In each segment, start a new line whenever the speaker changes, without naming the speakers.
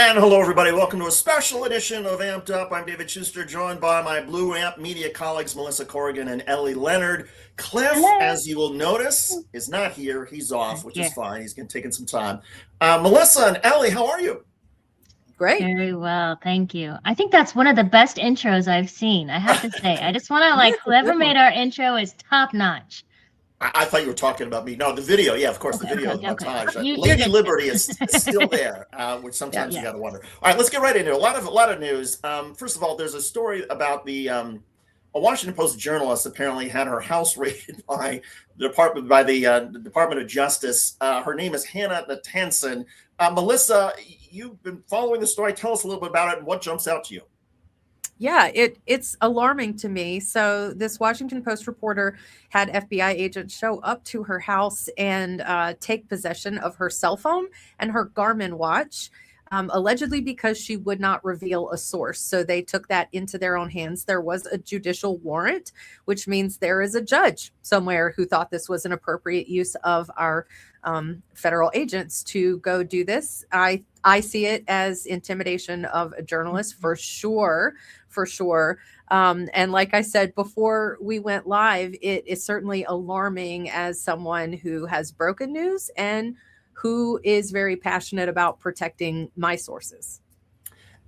And hello, everybody. Welcome to a special edition of Amped Up. I'm David Shuster, joined by my Blue Amp media colleagues, Melissa Corrigan and Ellie Leonard. Cliff,
Hello.
as you will notice, is not here. He's off, which is
Here.
fine. He's taking some time. Melissa and Ellie, how are you?
Great.
Very well, thank you. I think that's one of the best intros I've seen. I have to say, I just want to whoever made our intro is top notch.
I thought you were talking about me. No, the video. Yeah, of course, the video montage. Lady
good.
Liberty is still there, which sometimes you got to wonder. All right, let's get right into it. A lot of news. First of all, there's a story about a Washington Post journalist apparently had her house raided by the Department of Justice. Her name is Hannah Natanson. Melissa, you've been following the story. Tell us a little bit about it and what jumps out to you.
Yeah, it's alarming to me. So this Washington Post reporter had FBI agents show up to her house and take possession of her cell phone and her Garmin watch, allegedly because she would not reveal a source. So they took that into their own hands. There was a judicial warrant, which means there is a judge somewhere who thought this was an appropriate use of our federal agents to go do this. I see it as intimidation of a journalist for sure. And like I said before we went live, it is certainly alarming as someone who has broken news and who is very passionate about protecting my sources.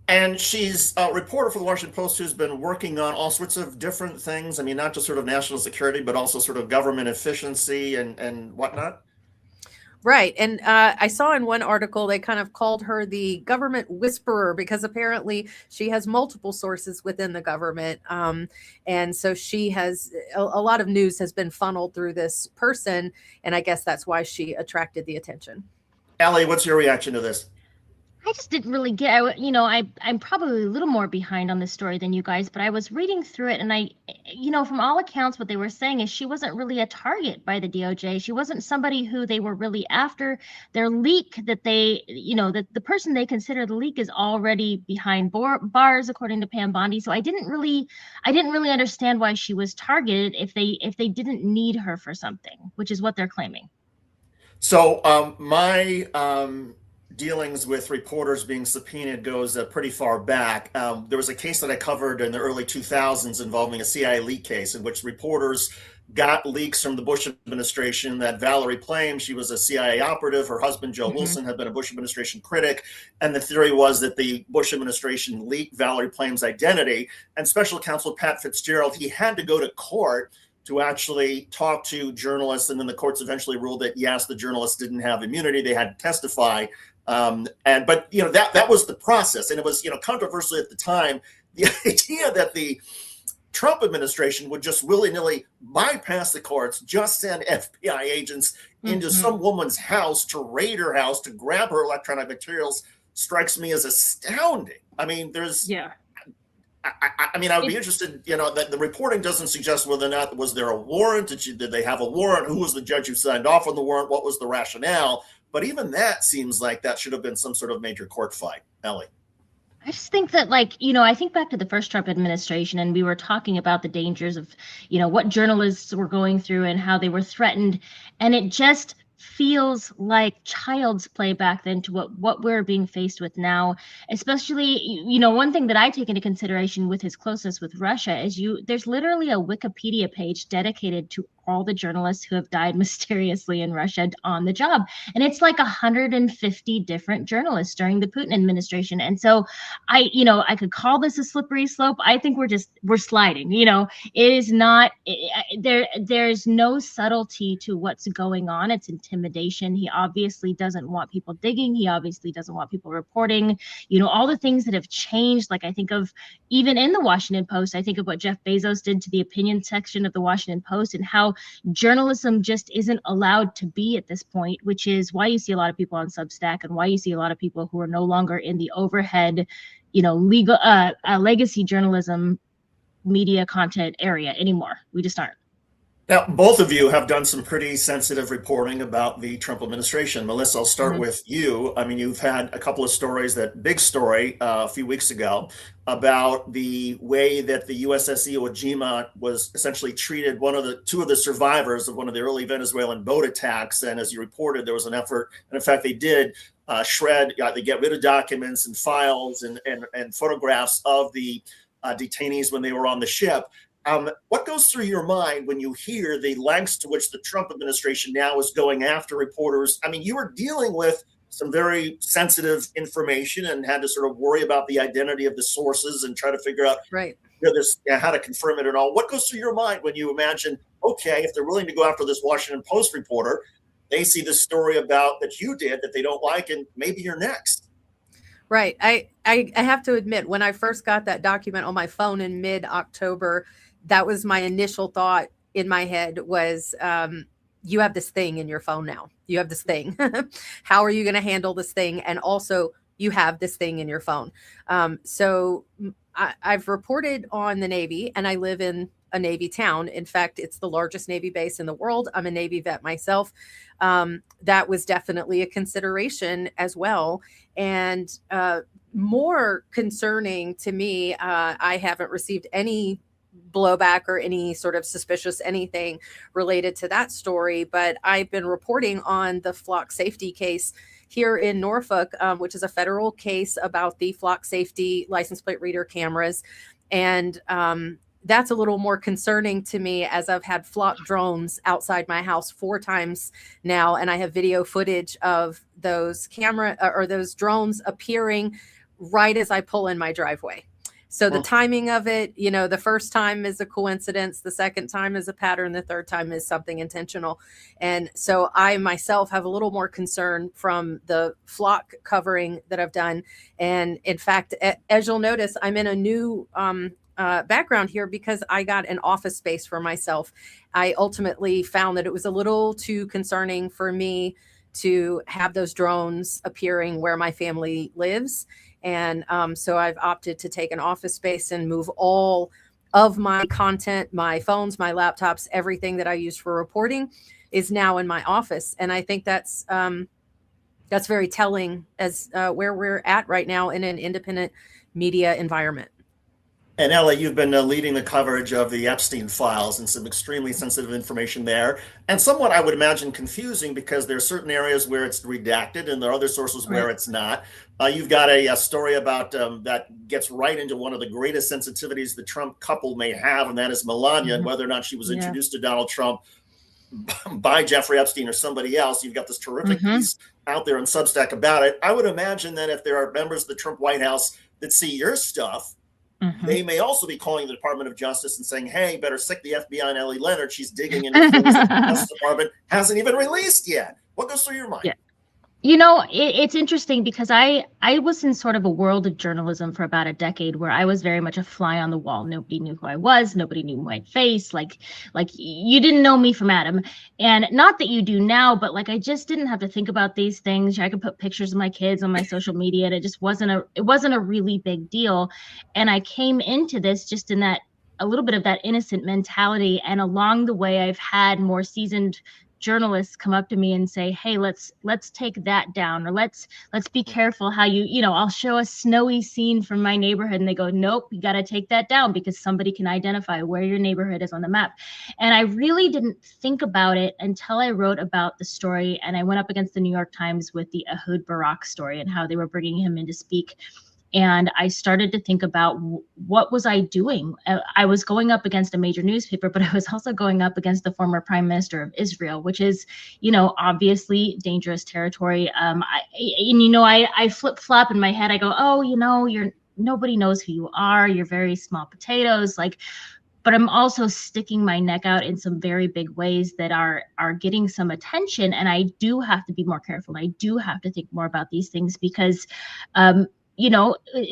And she's a reporter for the Washington Post who's been working on all sorts of different things. I mean, not just sort of national security, but also sort of government efficiency and whatnot.
Right. And I saw in one article, they kind of called her the government whisperer because apparently she has multiple sources within the government. And so she has a lot of news has been funneled through this person. And I guess that's why she attracted the attention.
Ellie, what's your reaction to this?
I just didn't really get, I'm probably a little more behind on this story than you guys, but I was reading through it and from all accounts, what they were saying is she wasn't really a target by the DOJ. She wasn't somebody who they were really after. Their leak that they, that the person they consider the leak is already behind bars, according to Pam Bondi. So I didn't really understand why she was targeted if they didn't need her for something, which is what they're claiming.
So my dealings with reporters being subpoenaed goes pretty far back. There was a case that I covered in the early 2000s involving a CIA leak case in which reporters got leaks from the Bush administration that Valerie claimed she was a CIA operative. Her husband, Joe Wilson, had been a Bush administration critic. And the theory was that the Bush administration leaked Valerie Plame's identity. And special counsel Pat Fitzgerald, he had to go to court to actually talk to journalists. And then the courts eventually ruled that, yes, the journalists didn't have immunity. They had to testify. But that was the process. And it was, controversial at the time, the idea that the Trump administration would just willy-nilly bypass the courts, just send FBI agents into some woman's house to raid her house, to grab her electronic materials, strikes me as astounding. I mean, I would be interested, that the reporting doesn't suggest whether or not, was there a warrant? Did they have a warrant? Who was the judge who signed off on the warrant? What was the rationale? But even that seems like that should have been some sort of major court fight. Ellie.
I just think that, I think back to the first Trump administration, and we were talking about the dangers of, what journalists were going through and how they were threatened. And it just feels like child's play back then to what we're being faced with now, especially, one thing that I take into consideration with his closeness with Russia is there's literally a Wikipedia page dedicated to all the journalists who have died mysteriously in Russia on the job. And it's like 150 different journalists during the Putin administration. And so I could call this a slippery slope. I think we're sliding, it is not there's no subtlety to what's going on. It's intimidation. He obviously doesn't want people digging. He obviously doesn't want people reporting, all the things that have changed. Like I think of even in the Washington Post, I think of what Jeff Bezos did to the opinion section of the Washington Post and how journalism just isn't allowed to be at this point, which is why you see a lot of people on Substack and why you see a lot of people who are no longer in the overhead, legal legacy journalism media content area anymore. We just aren't.
Now, both of you have done some pretty sensitive reporting about the Trump administration. Melissa, I'll start
Mhm.
with you. I mean, you've had a couple of stories, that big story a few weeks ago about the way that the USS Iwo Jima was essentially treated, two of the survivors of one of the early Venezuelan boat attacks. And as you reported, there was an effort, and in fact, they did they get rid of documents and files and photographs of the detainees when they were on the ship. What goes through your mind when you hear the lengths to which the Trump administration now is going after reporters? I mean, you were dealing with some very sensitive information and had to sort of worry about the identity of the sources and try to figure out
Right.
how to confirm it and all. What goes through your mind when you imagine, okay, if they're willing to go after this Washington Post reporter, they see this story about that you did that they don't like, and maybe you're next.
Right. I have to admit, when I first got that document on my phone in mid-October, that was my initial thought in my head was, you have this thing in your phone now. You have this thing. How are you going to handle this thing? And also, you have this thing in your phone. I've reported on the Navy, and I live in a Navy town. In fact, it's the largest Navy base in the world. I'm a Navy vet myself. That was definitely a consideration as well. And more concerning to me, I haven't received any blowback or any sort of suspicious anything related to that story, but I've been reporting on the flock safety case here in Norfolk, which is a federal case about the flock safety license plate reader cameras. And that's a little more concerning to me, as I've had flock drones outside my house 4 times now, and I have video footage of those those drones appearing right as I pull in my driveway. So the timing of it, the first time is a coincidence, the second time is a pattern, the third time is something intentional. And so I myself have a little more concern from the flock covering that I've done. And in fact, as you'll notice, I'm in a new background here because I got an office space for myself. I ultimately found that it was a little too concerning for me to have those drones appearing where my family lives. And so I've opted to take an office space and move all of my content, my phones, my laptops, everything that I use for reporting is now in my office. And I think that's very telling as where we're at right now in an independent media environment.
And Ellie, you've been leading the coverage of the Epstein files and some extremely sensitive information there, and somewhat, I would imagine, confusing because there are certain areas where it's redacted and there are other sources where it's not. You've got a story about that gets right into one of the greatest sensitivities the Trump couple may have, and that is Melania, and whether or not she was introduced to Donald Trump by Jeffrey Epstein or somebody else. You've got this terrific piece out there on Substack about it. I would imagine that if there are members of the Trump White House that see your stuff, they may also be calling the Department of Justice and saying, hey, better sick the FBI and Ellie Leonard. She's digging into things that the Justice Department hasn't even released yet. What goes through your mind?
Yeah. It's interesting because I was in sort of a world of journalism for about a decade where I was very much a fly on the wall. Nobody knew who I was. Nobody knew my face. Like you didn't know me from Adam. And not that you do now, but like I just didn't have to think about these things. I could put pictures of my kids on my social media, and it wasn't a really big deal. And I came into this just in that a little bit of that innocent mentality. And along the way, I've had more seasoned journalists come up to me and say, hey, let's take that down, or let's be careful how I'll show a snowy scene from my neighborhood and they go, nope, you got to take that down because somebody can identify where your neighborhood is on the map. And I really didn't think about it until I wrote about the story, and I went up against the New York Times with the Ehud Barak story and how they were bringing him in to speak. And I started to think about what was I doing? I was going up against a major newspaper, but I was also going up against the former prime minister of Israel, which is, obviously dangerous territory. I flip flop in my head. I go, nobody knows who you are. You're very small potatoes. But I'm also sticking my neck out in some very big ways that are getting some attention. And I do have to be more careful. I do have to think more about these things because,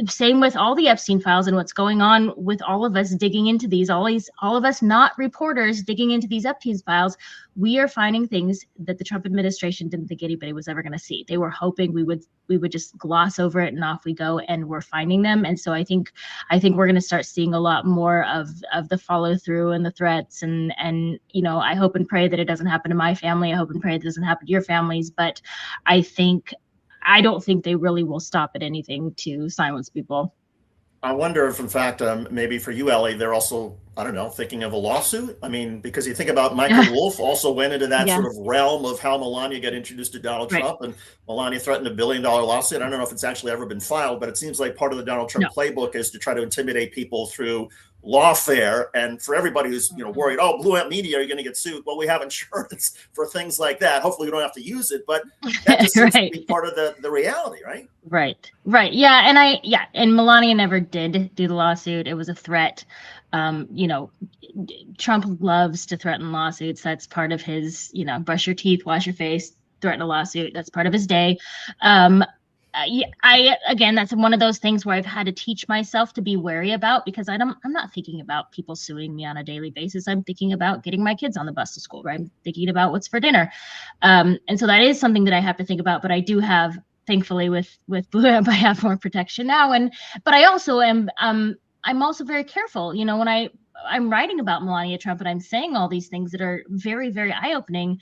same with all the Epstein files and what's going on with all of us digging into these, all of us not reporters digging into these Epstein files. We are finding things that the Trump administration didn't think anybody was ever going to see. They were hoping we would just gloss over it and off we go, and we're finding them. And so I think we're going to start seeing a lot more of the follow through and the threats, and I hope and pray that it doesn't happen to my family. I hope and pray it doesn't happen to your families, but I don't think they really will stop at anything to silence people.
I wonder if, in fact, maybe for you, Ellie, they're also, I don't know, thinking of a lawsuit. I mean, because you think about Michael Wolff also went into that sort of realm of how Melania got introduced to Donald Trump, and Melania threatened $1 billion lawsuit. I don't know if it's actually ever been filed, but it seems like part of the Donald Trump playbook is to try to intimidate people through lawfare. And for everybody who's worried, oh, Blue Ant Media, are you going to get sued? Well, we have insurance for things like that. Hopefully we don't have to use it, but that just seems to be part of the reality, right?
Right. Yeah. And Melania never did do the lawsuit. It was a threat. Trump loves to threaten lawsuits. That's part of his, brush your teeth, wash your face, threaten a lawsuit. That's part of his day. Again, that's one of those things where I've had to teach myself to be wary about, because I'm not thinking about people suing me on a daily basis. I'm thinking about getting my kids on the bus to school, right? I'm thinking about what's for dinner. And so that is something that I have to think about, but I do have, thankfully with Blue Amp, I have more protection now. But I also am, I'm also very careful, when I'm writing about Melania Trump and I'm saying all these things that are very, very eye-opening.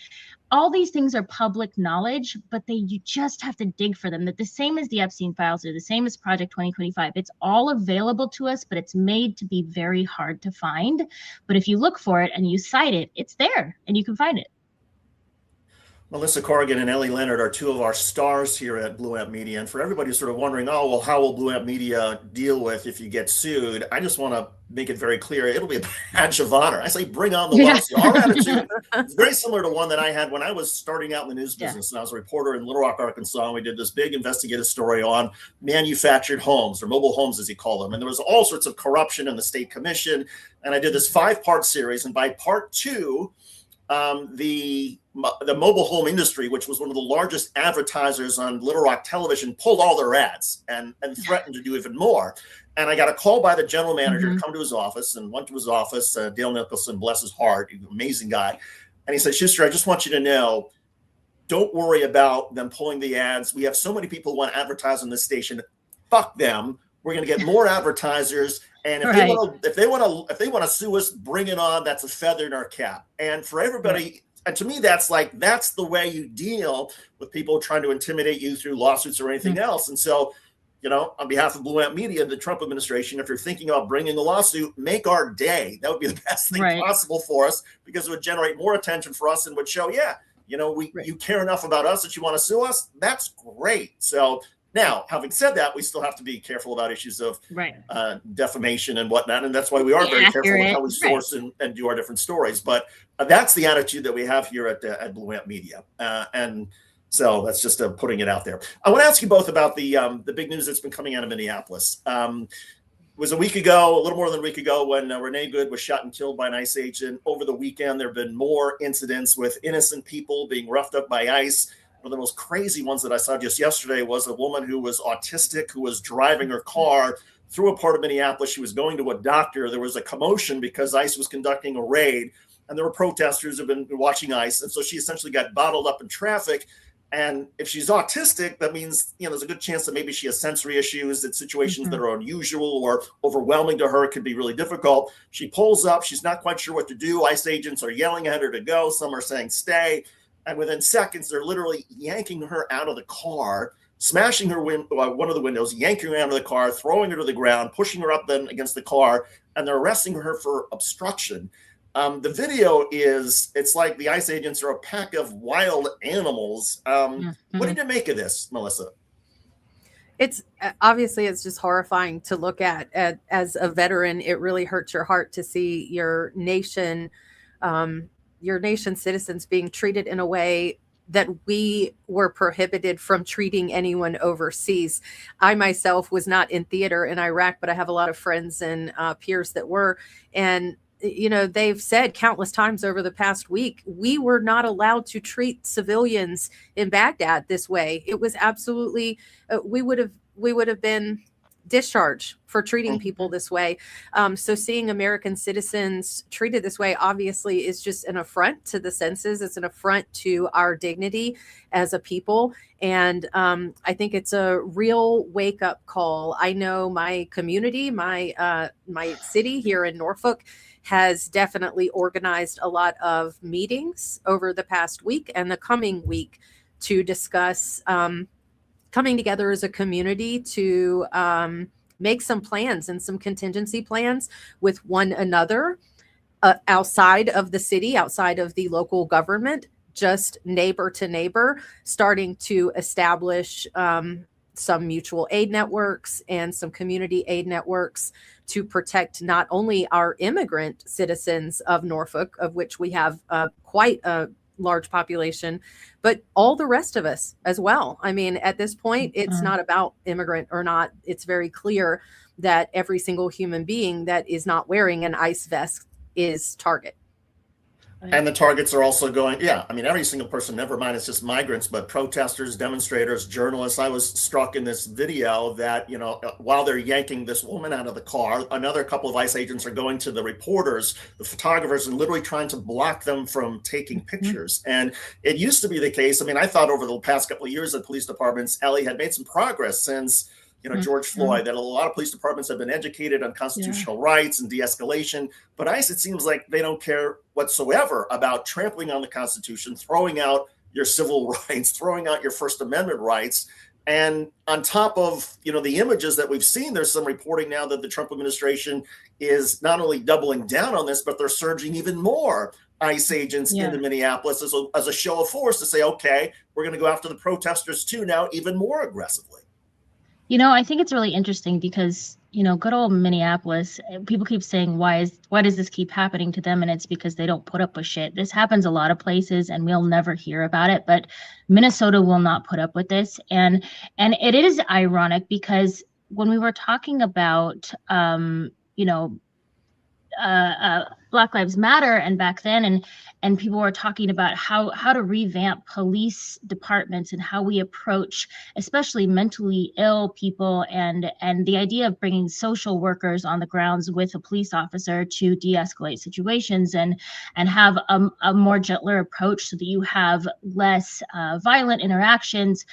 All these things are public knowledge, but you just have to dig for them. That the same as the Epstein files or the same as Project 2025. It's all available to us, but it's made to be very hard to find. But if you look for it and you cite it, it's there and you can find it.
Melissa Corrigan and Ellie Leonard are two of our stars here at Blue Amp Media. And for everybody who's sort of wondering, oh, well, how will Blue Amp Media deal with if you get sued? I just want to make it very clear. It'll be a badge of honor. I say, bring on the lawsuit. Our attitude is very similar to one that I had when I was starting out in the news business. And I was a reporter in Little Rock, Arkansas. And we did this big investigative story on manufactured homes, or mobile homes, as you call them. And there was all sorts of corruption in the state commission. And I did this 5-part series. And by part 2, the mobile home industry, which was one of the largest advertisers on Little Rock television, pulled all their ads and threatened to do even more. And I got a call by the general manager to come to his office, and went to his office. Dale Nicholson, bless his heart, amazing guy. And he said, Shuster, I just want you to know, don't worry about them pulling the ads. We have so many people who want to advertise on this station. Fuck them. We're going to get more advertisers. And if they want to sue us, bring it on. That's a feather in our cap. And for everybody, and to me, that's the way you deal with people trying to intimidate you through lawsuits or anything else. And so, on behalf of Blue Amp Media, the Trump administration, if you're thinking about bringing a lawsuit, make our day. That would be the best thing possible for us, because it would generate more attention for us and would show, you care enough about us that you want to sue us. That's great. So now, having said that, we still have to be careful about issues of defamation and whatnot. And that's why we are very careful with how we source and do our different stories. But that's the attitude that we have here at Blue Amp Media. And so that's just putting it out there. I want to ask you both about the big news that's been coming out of Minneapolis. It was a week ago, a little more than a week ago, when Renee Good was shot and killed by an ICE agent. Over the weekend, there have been more incidents with innocent people being roughed up by ICE. One of the most crazy ones that I saw just yesterday was a woman who was autistic, who was driving her car through a part of Minneapolis. She was going to a doctor. There was a commotion because ICE was conducting a raid, and there were protesters who have been watching ICE. And so she essentially got bottled up in traffic. And if she's autistic, that means, there's a good chance that maybe she has sensory issues, that situations that are unusual or overwhelming to her could be really difficult. She pulls up. She's not quite sure what to do. ICE agents are yelling at her to go. Some are saying stay. And within seconds, they're literally yanking her out of the car, smashing her one of the windows, yanking her out of the car, throwing her to the ground, pushing her up then against the car, and they're arresting her for obstruction. The video it's like the ICE agents are a pack of wild animals. What did you make of this, Melissa?
It's obviously, it's just horrifying to look at. As a veteran, it really hurts your heart to see your nation's citizens being treated in a way that we were prohibited from treating anyone overseas. I myself was not in theater in Iraq, but I have a lot of friends and peers that were. And, they've said countless times over the past week, we were not allowed to treat civilians in Baghdad this way. It was absolutely, we would have been discharged for treating people this way. So seeing American citizens treated this way obviously is just an affront to the senses. It's an affront to our dignity as a people. And I think it's a real wake up call. I know my community, my city here in Norfolk has definitely organized a lot of meetings over the past week and the coming week to discuss coming together as a community to make some plans and some contingency plans with one another outside of the city, outside of the local government, just neighbor to neighbor, starting to establish some mutual aid networks and some community aid networks to protect not only our immigrant citizens of Norfolk, of which we have quite a large population, but all the rest of us as well. I mean, at this point, it's not about immigrant or not. It's very clear that every single human being that is not wearing an ICE vest is target.
And the targets are also going, every single person, never mind, it's just migrants, but protesters, demonstrators, journalists. I was struck in this video that, while they're yanking this woman out of the car, another couple of ICE agents are going to the reporters, the photographers, and literally trying to block them from taking pictures. And it used to be the case. I thought over the past couple of years that police departments, Ellie, had made some progress since George Floyd, that a lot of police departments have been educated on constitutional rights and de-escalation. But ICE, it seems like they don't care whatsoever about trampling on the Constitution, throwing out your civil rights, throwing out your First Amendment rights. And on top of, the images that we've seen, there's some reporting now that the Trump administration is not only doubling down on this, but they're surging even more ICE agents into Minneapolis as a show of force to say, okay, we're going to go after the protesters too now, even more aggressively.
I think it's really interesting because, good old Minneapolis, people keep saying, why does this keep happening to them? And it's because they don't put up with shit. This happens a lot of places and we'll never hear about it, but Minnesota will not put up with this. And it is ironic because when we were talking about, Black Lives Matter and back then, and people were talking about how to revamp police departments and how we approach especially mentally ill people, and the idea of bringing social workers on the grounds with a police officer to de-escalate situations and have a more gentler approach so that you have less violent interactions.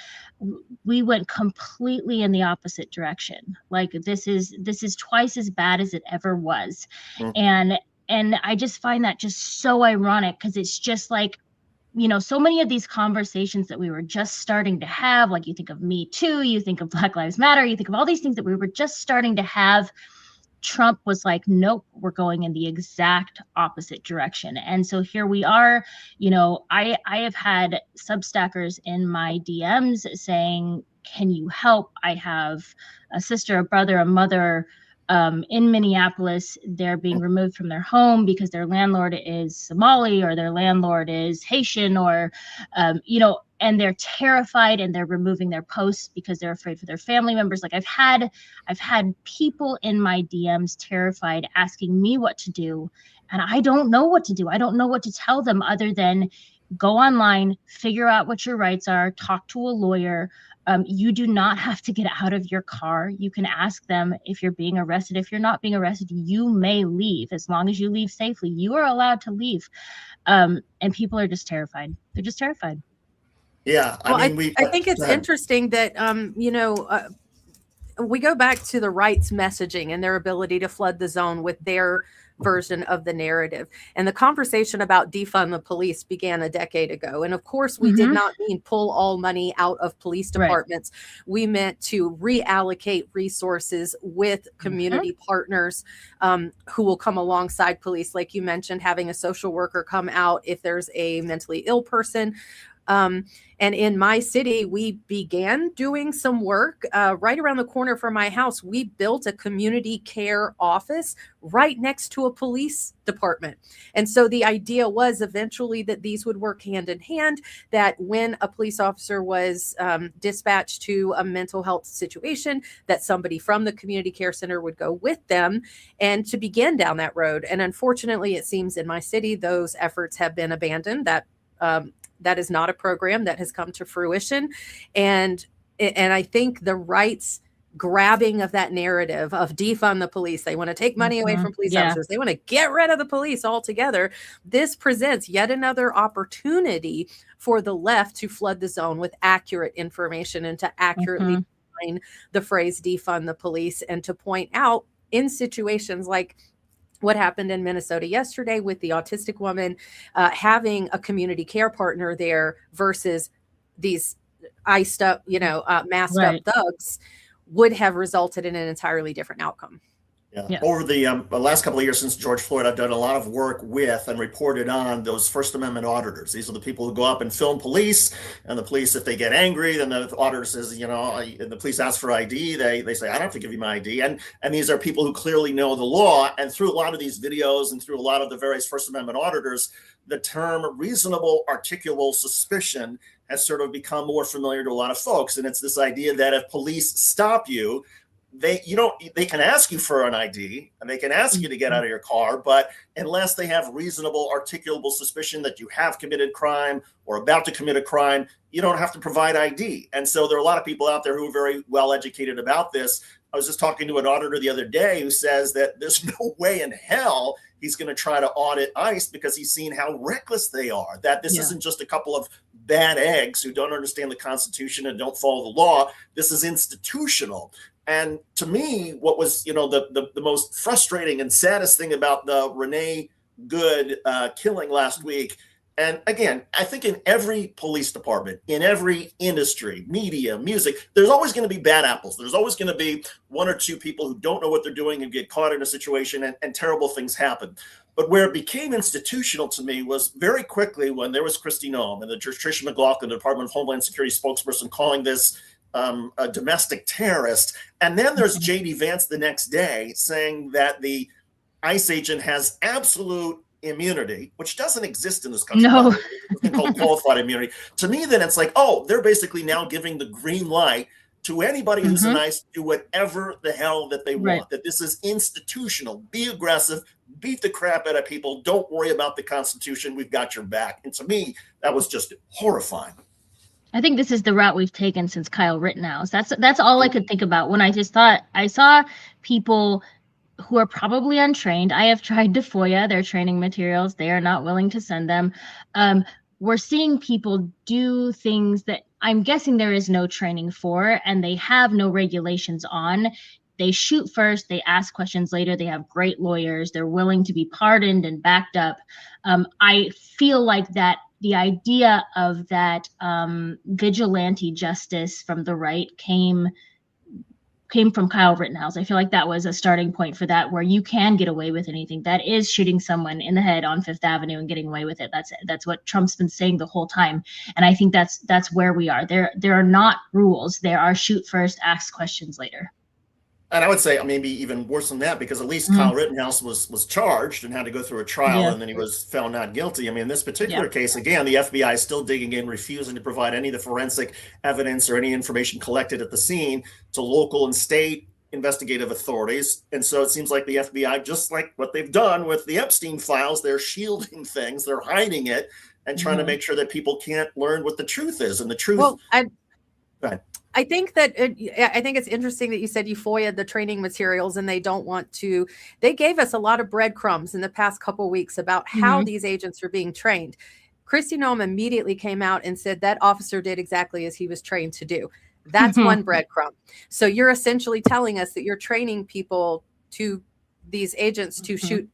We went completely in the opposite direction. Like this is twice as bad as it ever was. And I just find that just so ironic because it's just like, so many of these conversations that we were just starting to have, like you think of Me Too, you think of Black Lives Matter, you think of all these things that we were just starting to have. Trump was like, nope, we're going in the exact opposite direction. And so here we are, I have had Substackers in my DMs saying, can you help? I have a sister, a brother, a mother in Minneapolis. They're being removed from their home because their landlord is Somali or their landlord is Haitian or, and they're terrified and they're removing their posts because they're afraid for their family members. Like I've had people in my DMs terrified asking me what to do. And I don't know what to do. I don't know what to tell them other than go online, figure out what your rights are, talk to a lawyer. You do not have to get out of your car. You can ask them if you're being arrested. If you're not being arrested, you may leave. As long as you leave safely, you are allowed to leave. And people are just terrified. They're just terrified.
Yeah.
I think it's interesting that, we go back to the rights messaging and their ability to flood the zone with their version of the narrative. And the conversation about defund the police began a decade ago. And of course, we did not mean pull all money out of police departments. Right. We meant to reallocate resources with community partners who will come alongside police. Like you mentioned, having a social worker come out if there's a mentally ill person. And in my city, we began doing some work right around the corner from my house. We built a community care office right next to a police department. And so the idea was eventually that these would work hand in hand, that when a police officer was dispatched to a mental health situation, that somebody from the community care center would go with them and to begin down that road. And unfortunately, it seems in my city, those efforts have been abandoned. That is not a program that has come to fruition. And I think the rights grabbing of that narrative of defund the police. They want to take money away from police officers. They want to get rid of the police altogether. This presents yet another opportunity for the left to flood the zone with accurate information and to accurately define the phrase defund the police, and to point out in situations like what happened in Minnesota yesterday with the autistic woman having a community care partner there versus these iced up, masked up thugs, would have resulted in an entirely different outcome.
Yeah. Over the last couple of years since George Floyd, I've done a lot of work with and reported on those First Amendment auditors. These are the people who go up and film police, and the police, if they get angry, then the auditor says, and the police ask for ID. They say, I don't have to give you my ID. And these are people who clearly know the law. And through a lot of these videos and through a lot of the various First Amendment auditors, the term reasonable articulable suspicion has sort of become more familiar to a lot of folks. And it's this idea that if police stop you, they can ask you for an ID and they can ask you to get out of your car, but unless they have reasonable articulable suspicion that you have committed crime or about to commit a crime, you don't have to provide ID. And so there are a lot of people out there who are very well educated about this. I was just talking to an auditor the other day who says that there's no way in hell he's going to try to audit ICE because he's seen how reckless they are, that this isn't just a couple of bad eggs who don't understand the Constitution and don't follow the law. This is institutional. And to me, what was, the most frustrating and saddest thing about the Renee Good killing last week, and again, I think in every police department, in every industry, media, music, there's always going to be bad apples. There's always going to be one or two people who don't know what they're doing and get caught in a situation, and terrible things happen. But where it became institutional to me was very quickly when there was Kristi Noem and the Tricia McLaughlin, the Department of Homeland Security spokesperson, calling this a domestic terrorist. And then there's J.D. Vance the next day saying that the ICE agent has absolute immunity, which doesn't exist in this country.
No.
It's called qualified immunity. To me, then it's like, they're basically now giving the green light to anybody who's an ICE to do whatever the hell that they want, that this is institutional. Be aggressive, beat the crap out of people. Don't worry about the Constitution. We've got your back. And to me, that was just horrifying.
I think this is the route we've taken since Kyle Rittenhouse. That's all I could think about when I just thought I saw people who are probably untrained. I have tried to FOIA their training materials. They are not willing to send them. We're seeing people do things that I'm guessing there is no training for, and they have no regulations on. They shoot first, they ask questions later. They have great lawyers. They're willing to be pardoned and backed up. I feel like that the idea of that vigilante justice from the right came from Kyle Rittenhouse. I feel like that was a starting point for that, where you can get away with anything. That is shooting someone in the head on Fifth Avenue and getting away with it. That's what Trump's been saying the whole time. And I think that's where we are. There are not rules. There are shoot first, ask questions later.
And I would say maybe even worse than that, because at least Kyle Rittenhouse was charged and had to go through a trial, and then he was found not guilty. In this particular case, again, the FBI is still digging in, refusing to provide any of the forensic evidence or any information collected at the scene to local and state investigative authorities. And so it seems like the FBI, just like what they've done with the Epstein files, they're shielding things, they're hiding it, and trying to make sure that people can't learn what the truth is. And the truth...
Well,
Go ahead.
I think it's interesting that you said you FOIA'd the training materials and they don't want to. They gave us a lot of breadcrumbs in the past couple of weeks about how these agents are being trained. Kristi Noem immediately came out and said that officer did exactly as he was trained to do. That's one breadcrumb. So you're essentially telling us that you're training people these agents to shoot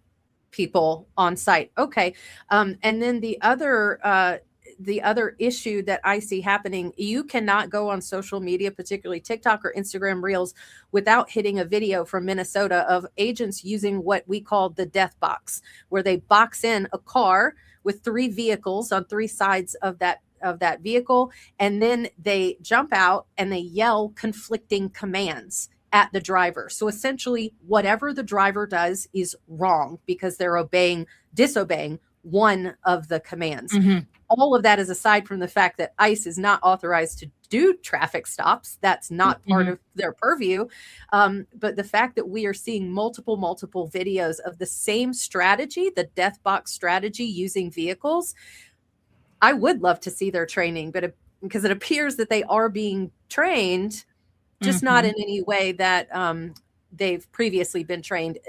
people on site. Okay. And then the other issue that I see happening, you cannot go on social media, particularly TikTok or Instagram Reels, without hitting a video from Minnesota of agents using what we call the death box, where they box in a car with 3 vehicles on 3 sides of that vehicle, and then they jump out and they yell conflicting commands at the driver. So essentially, whatever the driver does is wrong because they're disobeying one of the commands. All of that is aside from the fact that ICE is not authorized to do traffic stops. That's not part of their purview. But the fact that we are seeing multiple videos of the same strategy, the death box strategy using vehicles, I would love to see their training, but because it appears that they are being trained just not in any way that they've previously been trained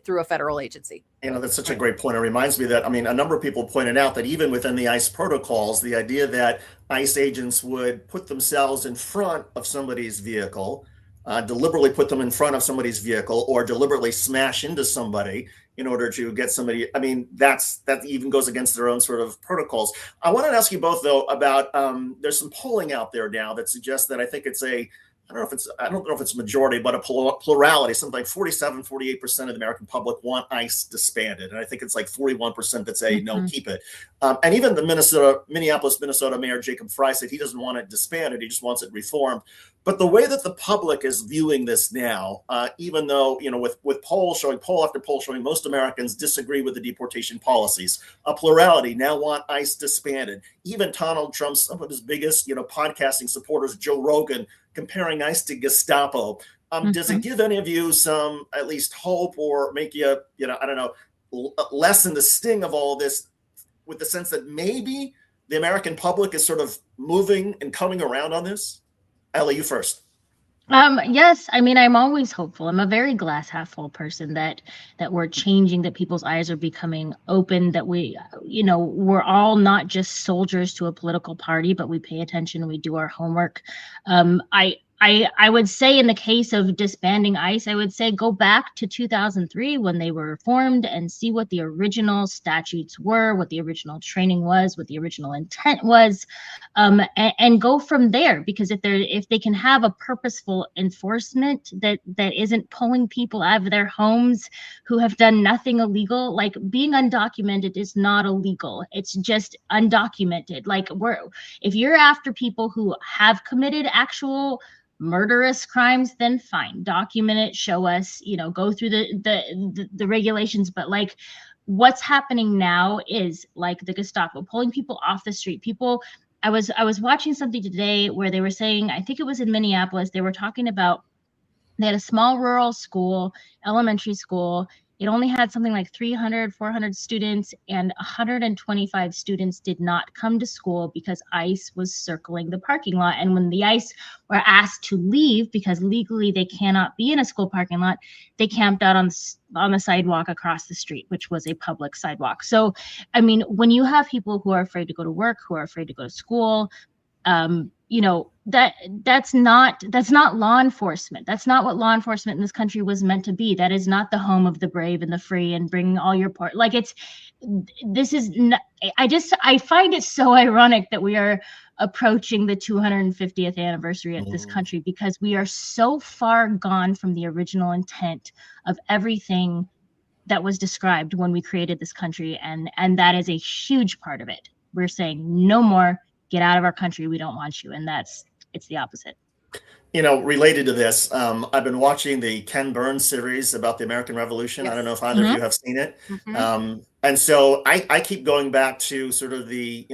through a federal agency.
That's such a great point. It reminds me that, a number of people pointed out that even within the ICE protocols, the idea that ICE agents would put themselves in front of somebody's vehicle, deliberately put them in front of somebody's vehicle, or deliberately smash into somebody in order to get somebody, that even goes against their own sort of protocols. I wanted to ask you both, though, about, there's some polling out there now that suggests that I think it's I don't know if it's a majority, but a plurality, something like 47-48% of the American public want ICE disbanded. And I think it's like 41% that say, no, keep it. And even the Minneapolis, Minnesota Mayor Jacob Frey said he doesn't want it disbanded. He just wants it reformed. But the way that the public is viewing this now, even though, with poll after poll showing most Americans disagree with the deportation policies, a plurality now want ICE disbanded. Even Donald Trump, some of his biggest, podcasting supporters, Joe Rogan, comparing ICE to Gestapo. Does it give any of you some at least hope, or make you, lessen the sting of all this, with the sense that maybe the American public is sort of moving and coming around on this? Ellie, you first.
Yes, I'm always hopeful. I'm a very glass half full person that we're changing, that people's eyes are becoming open, that we're all not just soldiers to a political party, but we pay attention, we do our homework. I would say, in the case of disbanding ICE, I would say go back to 2003 when they were formed and see what the original statutes were, what the original training was, what the original intent was, and go from there. Because if they can have a purposeful enforcement that isn't pulling people out of their homes who have done nothing illegal, like being undocumented is not illegal. It's just undocumented. Like if you're after people who have committed actual murderous crimes, then fine, document it, show us, go through the regulations. But like what's happening now is like the Gestapo pulling people off the street. I was watching something today where they were saying, I think it was in Minneapolis, they were talking about, they had a small rural school, elementary school. It only had something like 300, 400 students, and 125 students did not come to school because ICE was circling the parking lot. And when the ICE were asked to leave, because legally they cannot be in a school parking lot, they camped out on the sidewalk across the street, which was a public sidewalk. So, when you have people who are afraid to go to work, who are afraid to go to school, that's not law enforcement. That's not what law enforcement in this country was meant to be. That is not the home of the brave and the free and bringing all your part. Like I find it so ironic that we are approaching the 250th anniversary of this country, because we are so far gone from the original intent of everything that was described when we created this country. And that is a huge part of it. We're saying no more. Get out of our country. We don't want you. And it's the opposite.
Related to this, I've been watching the Ken Burns series about the American Revolution. Yes. I don't know if either of you have seen it. And so I keep going back to sort of the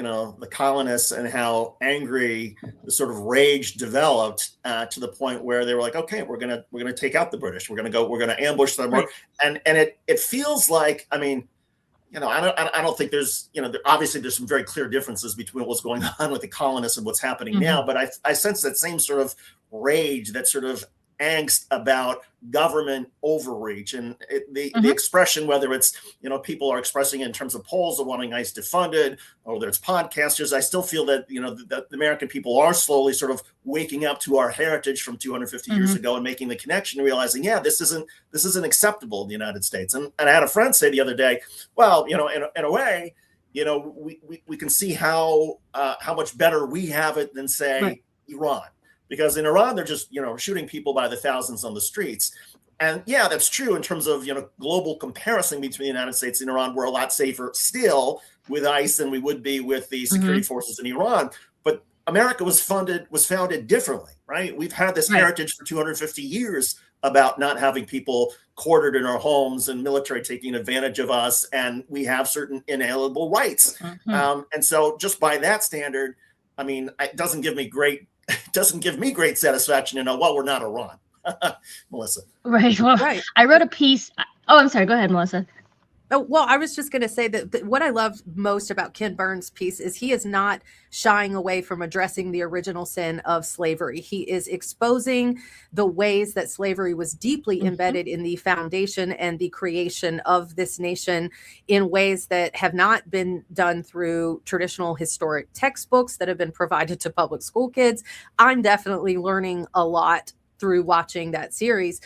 colonists and how angry the sort of rage developed to the point where they were like, okay, we're gonna take out the British. We're gonna ambush them. Right. And it feels like, I don't think there's, obviously there's some very clear differences between what's going on with the colonists and what's happening now. But I sense that same sort of rage, that sort of angst about government overreach, and the expression, whether it's, people are expressing it in terms of polls of wanting ICE defunded, or whether it's podcasters, I still feel that, the American people are slowly sort of waking up to our heritage from 250 years ago and making the connection, realizing, this isn't acceptable in the United States. And I had a friend say the other day, well, in a way, we can see how much better we have it than, say, Iran. Because in Iran, they're just, shooting people by the thousands on the streets. And yeah, that's true in terms of, global comparison between the United States and Iran. We're a lot safer still with ICE than we would be with the security forces in Iran. But America was founded differently, right? We've had this heritage for 250 years about not having people quartered in our homes and military taking advantage of us. And we have certain inalienable rights. And so just by that standard, it doesn't give me great satisfaction to know, well, we're not Iran. Melissa.
Right. Well, I wrote a piece. Oh, I'm sorry. Go ahead, Melissa.
Oh, well, I was just going to say that what I love most about Ken Burns' piece is he is not shying away from addressing the original sin of slavery. He is exposing the ways that slavery was deeply embedded in the foundation and the creation of this nation in ways that have not been done through traditional historic textbooks that have been provided to public school kids. I'm definitely learning a lot through watching that series.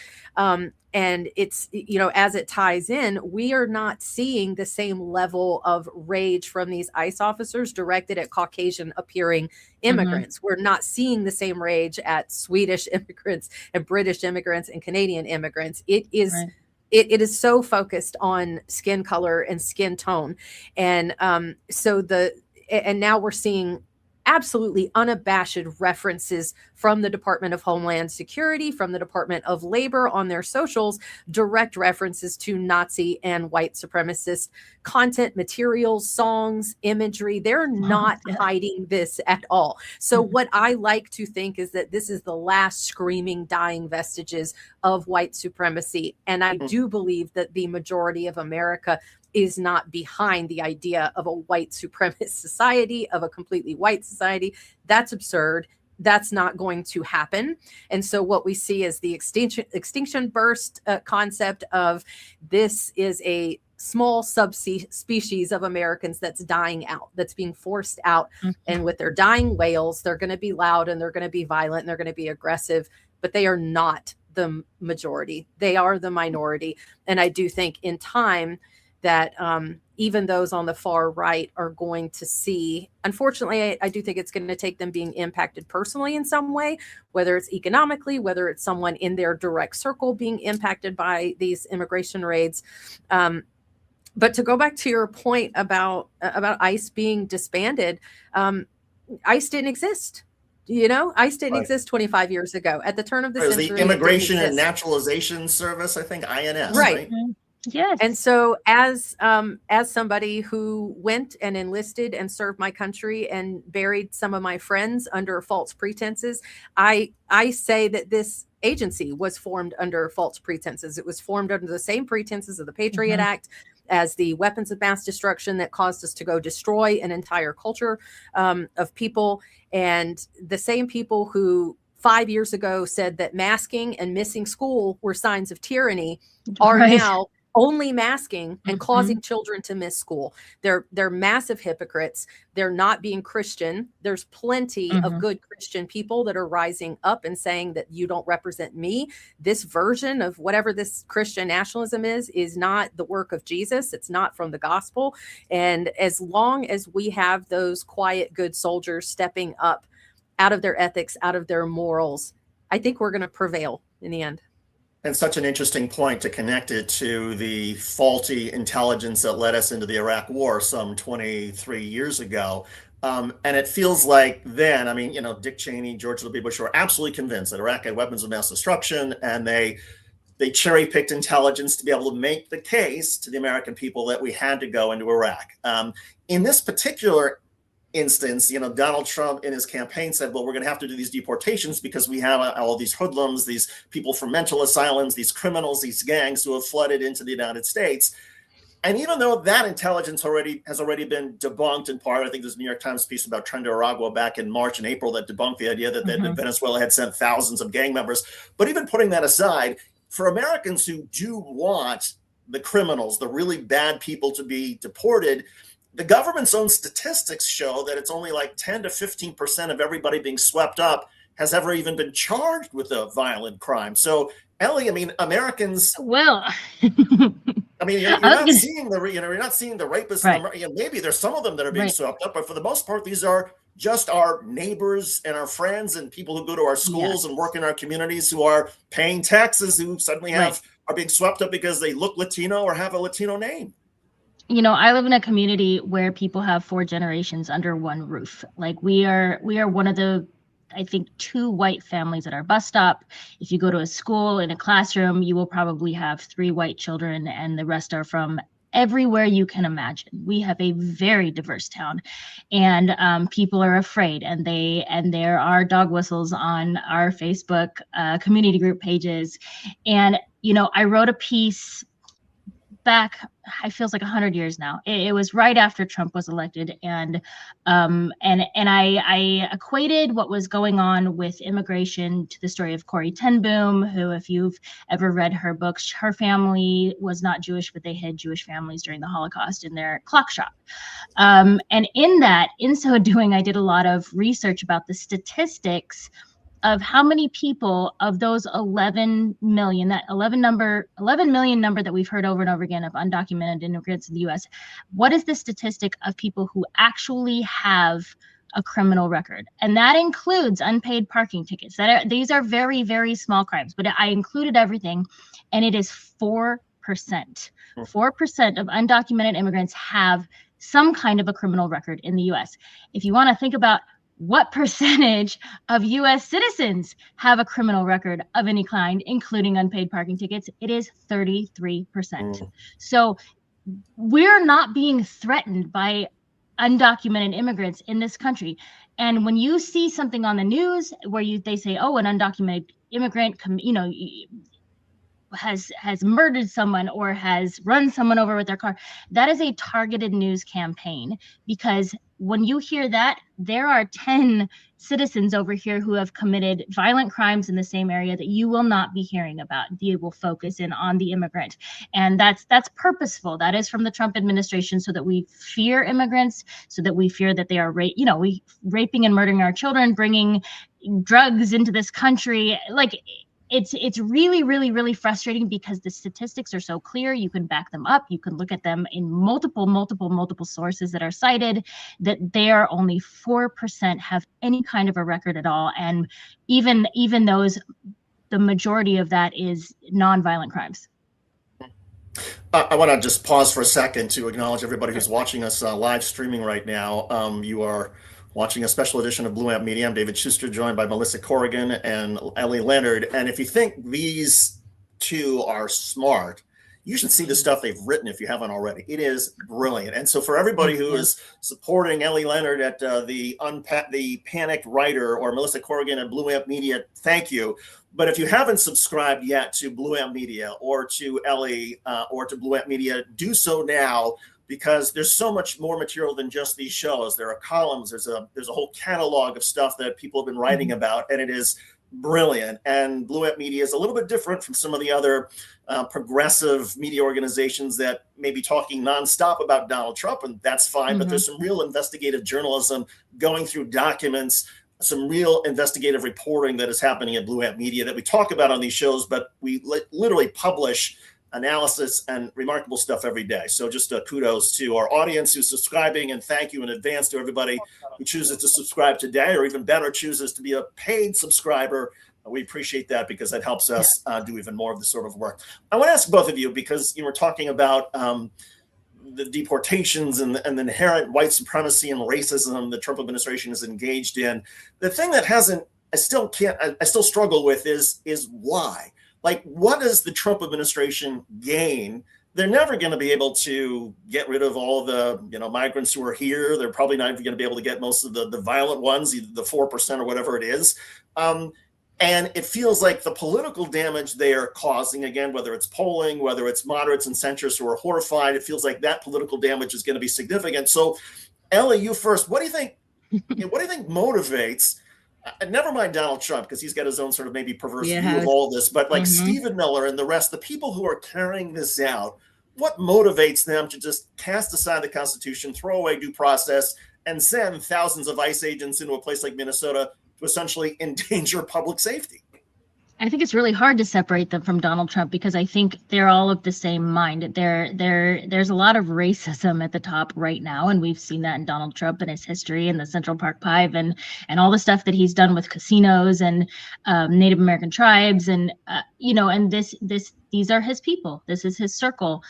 And it's, as it ties in, we are not seeing the same level of rage from these ICE officers directed at Caucasian appearing immigrants. We're not seeing the same rage at Swedish immigrants and British immigrants and Canadian immigrants. It is
Right.
it is so focused on skin color and skin tone. And and now we're seeing absolutely unabashed references from the Department of Homeland Security, from the Department of Labor on their socials, direct references to Nazi and white supremacist content, materials, songs, imagery. They're not hiding this at all. So what I like to think is that this is the last screaming, dying vestiges of white supremacy. And I do believe that the majority of America is not behind the idea of a white supremacist society, of a completely white society. That's absurd. That's not going to happen. And so what we see is the extinction burst concept of this is a small subspecies of Americans that's dying out, that's being forced out. And with their dying wails, they're going to be loud and they're going to be violent and they're going to be aggressive, but they are not the majority. They are the minority. And I do think in time, that even those on the far right are going to see, unfortunately, I do think it's going to take them being impacted personally in some way, whether it's economically, whether it's someone in their direct circle being impacted by these immigration raids. But to go back to your point about ICE being disbanded, ICE didn't exist. ICE didn't exist 25 years ago. At the turn of the century,
the Immigration and Naturalization Service, I think, INS, right?
Yes.
And so as somebody who went and enlisted and served my country and buried some of my friends under false pretenses, I say that this agency was formed under false pretenses. It was formed under the same pretenses of the Patriot Act, as the weapons of mass destruction that caused us to go destroy an entire culture of people. And the same people who 5 years ago said that masking and missing school were signs of tyranny are now only masking and causing children to miss school. They're massive hypocrites. They're not being Christian. There's plenty of good Christian people that are rising up and saying that you don't represent me. This version of whatever this Christian nationalism is not the work of Jesus. It's not from the gospel. And as long as we have those quiet, good soldiers stepping up out of their ethics, out of their morals, I think we're going to prevail in the end.
And such an interesting point to connect it to the faulty intelligence that led us into the Iraq War some 23 years ago. And it feels like then, Dick Cheney, George W. Bush were absolutely convinced that Iraq had weapons of mass destruction, and they cherry-picked intelligence to be able to make the case to the American people that we had to go into Iraq. In this particular instance, Donald Trump in his campaign said, well, we're going to have to do these deportations because we have all these hoodlums, these people from mental asylums, these criminals, these gangs who have flooded into the United States. And even though that intelligence has already been debunked in part, I think there's a New York Times piece about Tren de Aragua back in March and April that debunked the idea that Venezuela had sent thousands of gang members. But even putting that aside, for Americans who do want the criminals, the really bad people to be deported, the government's own statistics show that it's only like 10 to 15% of everybody being swept up has ever even been charged with a violent crime. So, Ellie, Americans.
Well,
you're not seeing the rapists.
Right.
Maybe there's some of them that are being swept up, but for the most part, these are just our neighbors and our friends and people who go to our schools and work in our communities who are paying taxes, who suddenly are being swept up because they look Latino or have a Latino name.
I live in a community where people have 4 generations under one roof. Like we are one of the, I think, 2 white families at our bus stop. If you go to a school in a classroom, you will probably have 3 white children, and the rest are from everywhere you can imagine. We have a very diverse town, and people are afraid, and there are dog whistles on our Facebook community group pages. And I wrote a piece back, it feels like 100 years now. It was right after Trump was elected, and I equated what was going on with immigration to the story of Corrie ten Boom, who, if you've ever read her books, her family was not Jewish, but they hid Jewish families during the Holocaust in their clock shop. And in so doing, I did a lot of research about the statistics of how many people of those 11 million, that 11 million number that we've heard over and over again of undocumented immigrants in the US, what is the statistic of people who actually have a criminal record? And that includes unpaid parking tickets. These are very, very small crimes, but I included everything, and it is 4%. 4% of undocumented immigrants have some kind of a criminal record in the US. If you want to think about what percentage of US citizens have a criminal record of any kind, including unpaid parking tickets, it is 33%. So we're not being threatened by undocumented immigrants in this country. And when you see something on the news where they say, oh, an undocumented immigrant, has murdered someone or has run someone over with their car, that is a targeted news campaign, because when you hear that, there are 10 citizens over here who have committed violent crimes in the same area that you will not be hearing about. They will focus in on the immigrant, and that's purposeful. That is from the Trump administration, so that we fear immigrants, so that we fear that they are raping and murdering our children, bringing drugs into this country. Like, it's really, really, really frustrating, because the statistics are so clear. You can back them up. You can look at them in multiple sources that are cited, that there only 4% have any kind of a record at all. And even those, the majority of that is nonviolent crimes.
I want to just pause for a second to acknowledge everybody who's watching us live streaming right now. You are watching a special edition of Blue Amp Media. I'm David Shuster, joined by Melissa Corrigan and Ellie Leonard. And if you think these two are smart, you should see the stuff they've written if you haven't already. It is brilliant. And so for everybody who is supporting Ellie Leonard at the Panicked Writer, or Melissa Corrigan at Blue Amp Media, thank you. But if you haven't subscribed yet to Blue Amp Media or to Ellie or to Blue Amp Media, do so now, because there's so much more material than just these shows. There are columns, there's a whole catalog of stuff that people have been writing about, and it is brilliant. And Blue Amp Media is a little bit different from some of the other progressive media organizations that may be talking nonstop about Donald Trump, and that's fine, but there's some real investigative journalism going through documents, some real investigative reporting that is happening at Blue Amp Media that we talk about on these shows, but we literally publish analysis and remarkable stuff every day. So just kudos to our audience who's subscribing, and thank you in advance to everybody who chooses to subscribe today, or even better, chooses to be a paid subscriber. We appreciate that, because that helps us do even more of this sort of work. I want to ask both of you, because you were talking about the deportations and the inherent white supremacy and racism the Trump administration is engaged in. The thing that I still struggle with is why? Like, what does the Trump administration gain? They're never going to be able to get rid of all the migrants who are here. They're probably not even going to be able to get most of the violent ones, either the 4% or whatever it is. And it feels like the political damage they are causing, again, whether it's polling, whether it's moderates and centrists who are horrified, it feels like that political damage is going to be significant. So, Ellie, you first. What do you think? What do you think motivates? Never mind Donald Trump, because he's got his own sort of maybe perverse view of all this, but like Stephen Miller and the rest, the people who are carrying this out, what motivates them to just cast aside the Constitution, throw away due process, and send thousands of ICE agents into a place like Minnesota to essentially endanger public safety?
I think it's really hard to separate them from Donald Trump, because I think they're all of the same mind. There's a lot of racism at the top right now, and we've seen that in Donald Trump and his history and the Central Park Five and all the stuff that he's done with casinos and Native American tribes, and these are his people. This is his circle.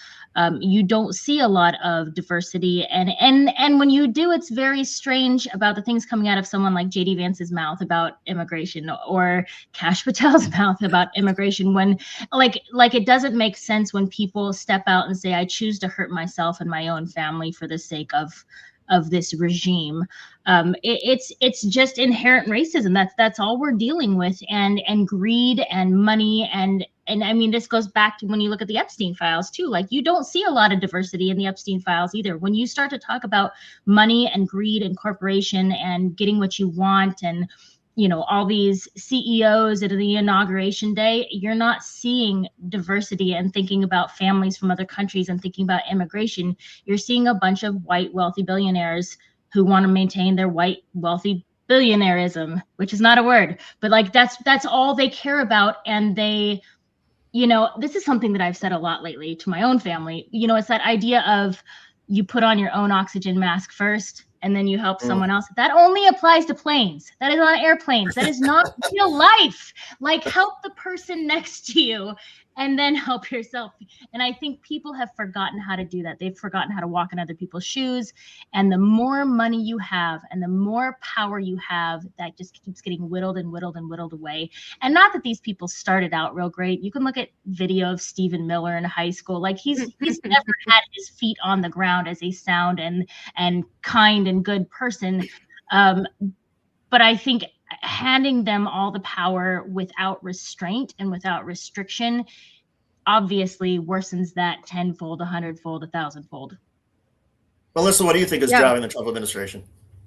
You don't see a lot of diversity, and when you do, it's very strange about the things coming out of someone like JD Vance's mouth about immigration, or Kash Patel's mouth about immigration, when like it doesn't make sense when people step out and say, I choose to hurt myself and my own family for the sake of this regime. It's just inherent racism. That's all we're dealing with, and greed and money, and and I mean, this goes back to when you look at the Epstein files too. Like, you don't see a lot of diversity in the Epstein files either. When you start to talk about money and greed and corporation and getting what you want, and all these CEOs at the inauguration day, you're not seeing diversity and thinking about families from other countries and thinking about immigration. You're seeing a bunch of white wealthy billionaires who want to maintain their white wealthy billionaireism, which is not a word, but like that's all they care about. And they, this is something that I've said a lot lately to my own family. It's that idea of you put on your own oxygen mask first and then you help someone else. That only applies to planes. That is on airplanes. That is not real life. Like, help the person next to you and then help yourself. And I think people have forgotten how to do that. They've forgotten how to walk in other people's shoes. And the more money you have and the more power you have, that just keeps getting whittled and whittled and whittled away. And not that these people started out real great. You can look at video of Stephen Miller in high school. Like, he's never had his feet on the ground as a sound and kind and good person. But I think handing them all the power without restraint and without restriction obviously worsens that tenfold, 100-fold, 1,000-fold.
Melissa, what do you think is driving the Trump administration?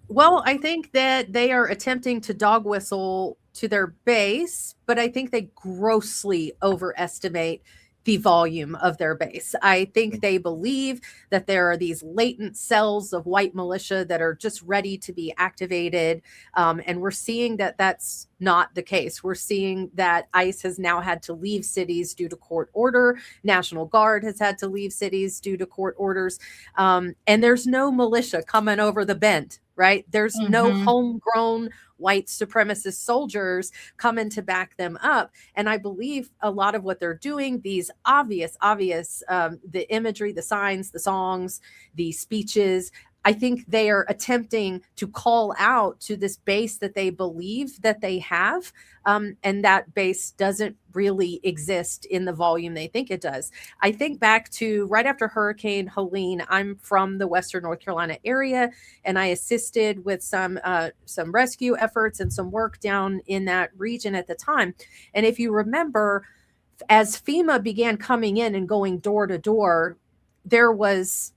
Well, I think that they are attempting to dog whistle to their base, but I think they grossly overestimate the volume of their base. I think they believe that there are these latent cells of white militia that are just ready to be activated. And we're seeing that that's not the case. We're seeing that ICE has now had to leave cities due to court order. National Guard has had to leave cities due to court orders. And there's no militia coming over the bend, right? There's no homegrown white supremacist soldiers coming to back them up. And I believe a lot of what they're doing, these obvious, the imagery, the signs, the songs, the speeches, I think they are attempting to call out to this base that they believe that they have. And that base doesn't really exist in the volume they think it does. I think back to right after Hurricane Helene. I'm from the Western North Carolina area, and I assisted with some rescue efforts and some work down in that region at the time. And if you remember, as FEMA began coming in and going door to door, there was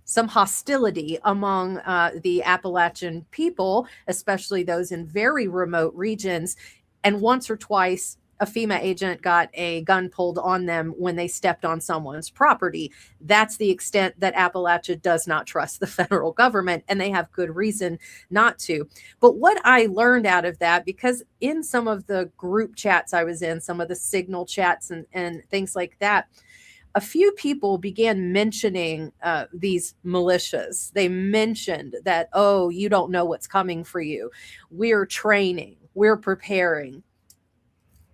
some hostility among the Appalachian people, especially those in very remote regions. And once or twice, a FEMA agent got a gun pulled on them when they stepped on someone's property. That's the extent that Appalachia does not trust the federal government, and they have good reason not to. But what I learned out of that, because in some of the group chats I was in, some of the Signal chats and things like that, a few people began mentioning these militias. They mentioned that, oh, you don't know what's coming for you. We're training. We're preparing.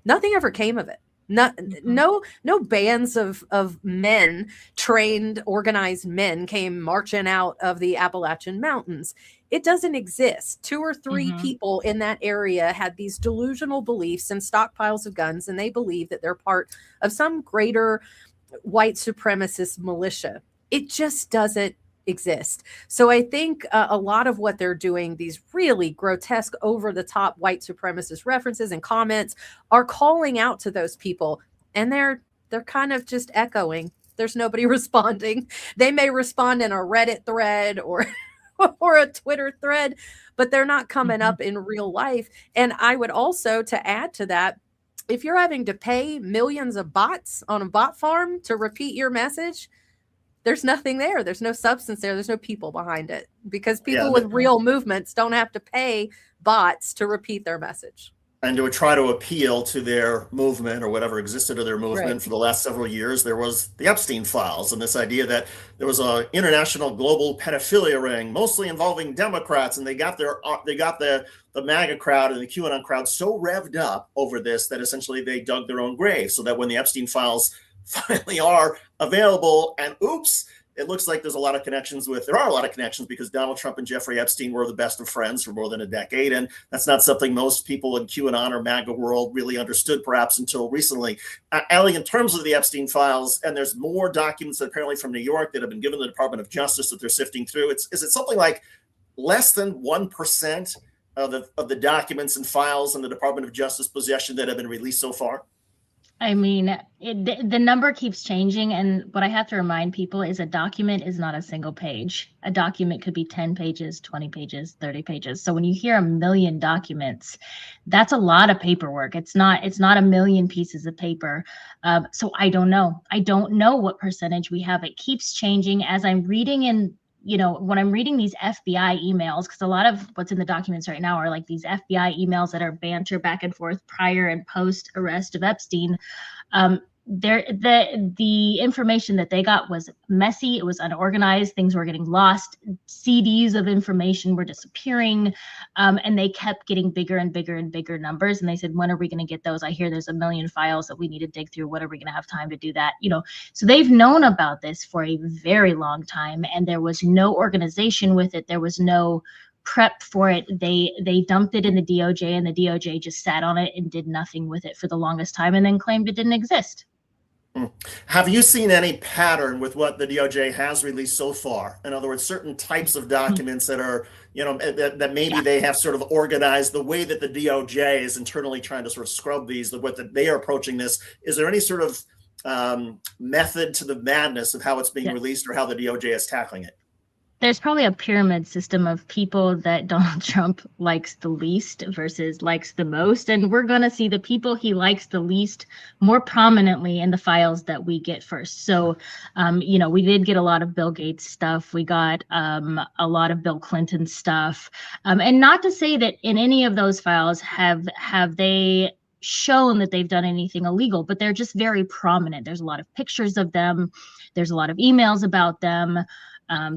Nothing ever came of it. No bands of men, trained, organized men came marching out of the Appalachian Mountains. It doesn't exist. 2 or 3 people in that area had these delusional beliefs and stockpiles of guns, and they believe that they're part of some greater white supremacist militia. It just doesn't exist. So I think a lot of what they're doing, these really grotesque, over-the-top white supremacist references and comments, are calling out to those people, and they're kind of just echoing. There's nobody responding. They may respond in a Reddit thread or a Twitter thread, but they're not coming up in real life. And I would also, to add to that, if you're having to pay millions of bots on a bot farm to repeat your message, there's nothing there. There's no substance there. There's no people behind it, because people with real movements don't have to pay bots to repeat their message.
And to try to appeal to their movement or whatever existed of their movement for the last several years, there was the Epstein files and this idea that there was an international global pedophilia ring, mostly involving Democrats, and they got the MAGA crowd and the QAnon crowd so revved up over this that essentially they dug their own grave, so that when the Epstein files finally are available, and oops, it looks like there are a lot of connections, because Donald Trump and Jeffrey Epstein were the best of friends for more than a decade. And that's not something most people in QAnon or MAGA world really understood, perhaps until recently. Ellie, in terms of the Epstein files, and there's more documents apparently from New York that have been given the Department of Justice that they're sifting through. Is it something like less than 1% of the documents and files in the Department of Justice possession that have been released so far?
I mean, the number keeps changing. And what I have to remind people is a document is not a single page. A document could be 10 pages, 20 pages, 30 pages. So when you hear a million documents, that's a lot of paperwork. It's not a million pieces of paper. So I don't know. I don't know what percentage we have. It keeps changing as I'm reading in, when I'm reading these FBI emails, because a lot of what's in the documents right now are like these FBI emails that are banter back and forth prior and post arrest of Epstein. The information that they got was messy. It was unorganized. Things were getting lost. CDs of information were disappearing, and they kept getting bigger and bigger and bigger numbers. And they said, when are we going to get those? I hear there's a million files that we need to dig through. When are we going to have time to do that? So they've known about this for a very long time, and there was no organization with it. There was no prep for it. They dumped it in the DOJ, and the DOJ just sat on it and did nothing with it for the longest time, and then claimed it didn't exist.
Have you seen any pattern with what the DOJ has released so far? In other words, certain types of documents that are, that maybe they have sort of organized the way that the DOJ is internally trying to sort of scrub these, the way that they are approaching this. Is there any sort of method to the madness of how it's being released or how the DOJ is tackling it?
There's probably a pyramid system of people that Donald Trump likes the least versus likes the most. And we're going to see the people he likes the least more prominently in the files that we get first. So, we did get a lot of Bill Gates stuff. We got a lot of Bill Clinton stuff. And not to say that in any of those files have they shown that they've done anything illegal, but they're just very prominent. There's a lot of pictures of them. There's a lot of emails about them.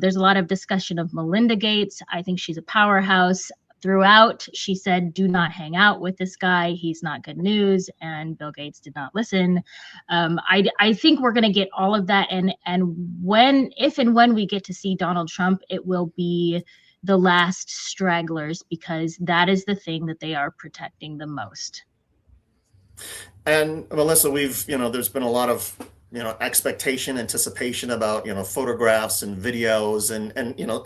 There's a lot of discussion of Melinda Gates. I think she's a powerhouse. Throughout, she said, do not hang out with this guy. He's not good news. And Bill Gates did not listen. I think we're going to get all of that. And if and when we get to see Donald Trump, it will be the last stragglers, because that is the thing that they are protecting the most.
And Melissa, there's been a lot of expectation, anticipation about, photographs and videos and,